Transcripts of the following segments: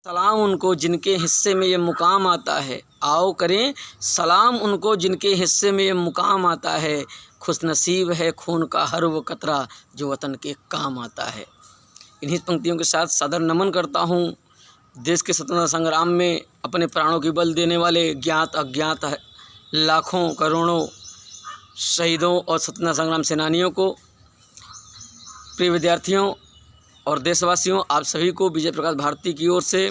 सलाम उनको जिनके हिस्से में ये मुकाम आता है, आओ करें सलाम उनको जिनके हिस्से में ये मुकाम आता है। खुशनसीब है खून का हर वो कतरा जो वतन के काम आता है। इन्हीं पंक्तियों के साथ सादर नमन करता हूँ देश के स्वतंत्रता संग्राम में अपने प्राणों की बल देने वाले ज्ञात अज्ञात लाखों करोड़ों शहीदों और स्वतंत्रता संग्राम सेनानियों को। प्रिय विद्यार्थियों और देशवासियों, आप सभी को विजय प्रकाश भारती की ओर से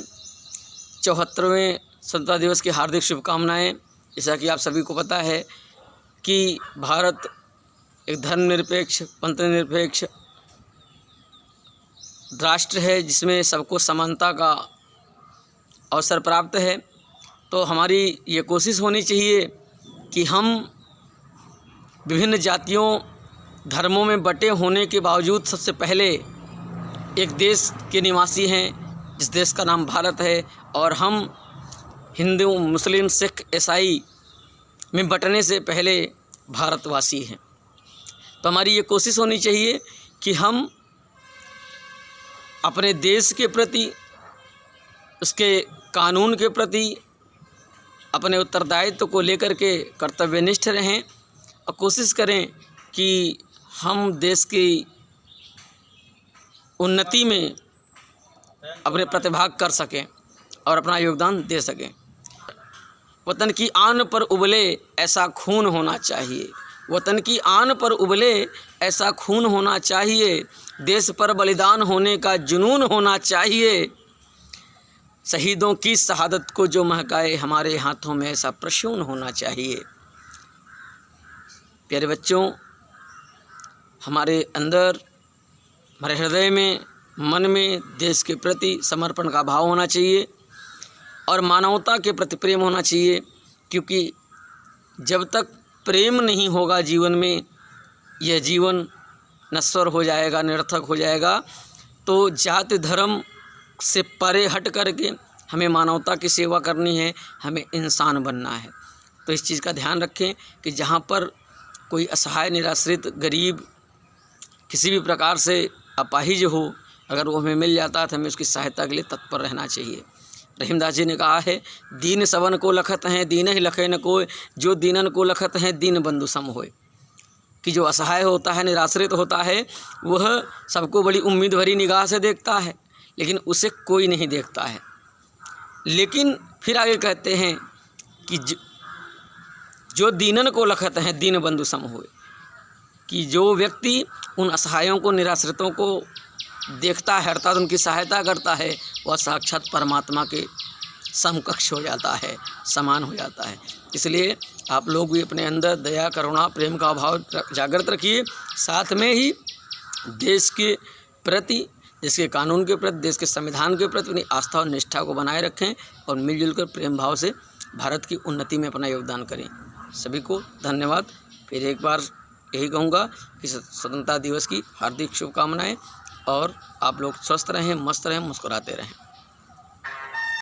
74वें स्वतंत्रता दिवस की हार्दिक शुभकामनाएं। जैसा कि आप सभी को पता है कि भारत एक धर्मनिरपेक्ष पंथनिरपेक्ष राष्ट्र है जिसमें सबको समानता का अवसर प्राप्त है। तो हमारी ये कोशिश होनी चाहिए कि हम विभिन्न जातियों धर्मों में बटे होने के बावजूद सबसे पहले एक देश के निवासी हैं जिस देश का नाम भारत है, और हम हिंदू मुस्लिम सिख ईसाई में बटने से पहले भारतवासी हैं। तो हमारी ये कोशिश होनी चाहिए कि हम अपने देश के प्रति, उसके कानून के प्रति अपने उत्तरदायित्व को लेकर के कर्तव्यनिष्ठ रहें और कोशिश करें कि हम देश की उन्नति में अपने प्रतिभाग कर सकें और अपना योगदान दे सकें। वतन की आन पर उबले ऐसा खून होना चाहिए, वतन की आन पर उबले ऐसा खून होना चाहिए, देश पर बलिदान होने का जुनून होना चाहिए, शहीदों की शहादत को जो महकाए हमारे हाथों में ऐसा प्रसून होना चाहिए। प्यारे बच्चों, हमारे अंदर, हमारे हृदय में, मन में देश के प्रति समर्पण का भाव होना चाहिए और मानवता के प्रति प्रेम होना चाहिए, क्योंकि जब तक प्रेम नहीं होगा जीवन में, यह जीवन नश्वर हो जाएगा, निरर्थक हो जाएगा। तो जाति धर्म से परे हट करके हमें मानवता की सेवा करनी है, हमें इंसान बनना है। तो इस चीज़ का ध्यान रखें कि जहाँ पर कोई असहाय निराश्रित गरीब किसी भी प्रकार से अपाहिज हो, अगर वो हमें मिल जाता है तो हमें उसकी सहायता के लिए तत्पर रहना चाहिए। रहीमदास जी ने कहा है, दीन सवन को लखत हैं दीन ही लखे न कोय, जो दीनन को लखत हैं दीन बंधु सम होय। कि जो असहाय होता है, निराश्रित होता है, वह सबको बड़ी उम्मीद भरी निगाह से देखता है, लेकिन उसे कोई नहीं देखता है। लेकिन फिर आगे कहते हैं कि जो दीनन को लखत हैं दीन बंधु सम होय, कि जो व्यक्ति उन असहायों को, निराश्रितों को देखता है अर्थात उनकी सहायता करता है, वह साक्षात परमात्मा के समकक्ष हो जाता है, समान हो जाता है। इसलिए आप लोग भी अपने अंदर दया, करुणा, प्रेम का भाव जागृत रखिए। साथ में ही देश के प्रति, देश के कानून के प्रति, देश के संविधान के प्रति अपनी आस्था और निष्ठा को बनाए रखें और मिलजुल कर प्रेम भाव से भारत की उन्नति में अपना योगदान करें। सभी को धन्यवाद। फिर एक बार यही कहूँगा कि स्वतंत्रता दिवस की हार्दिक शुभकामनाएं, और आप लोग स्वस्थ रहें, मस्त रहें, मुस्कुराते रहें।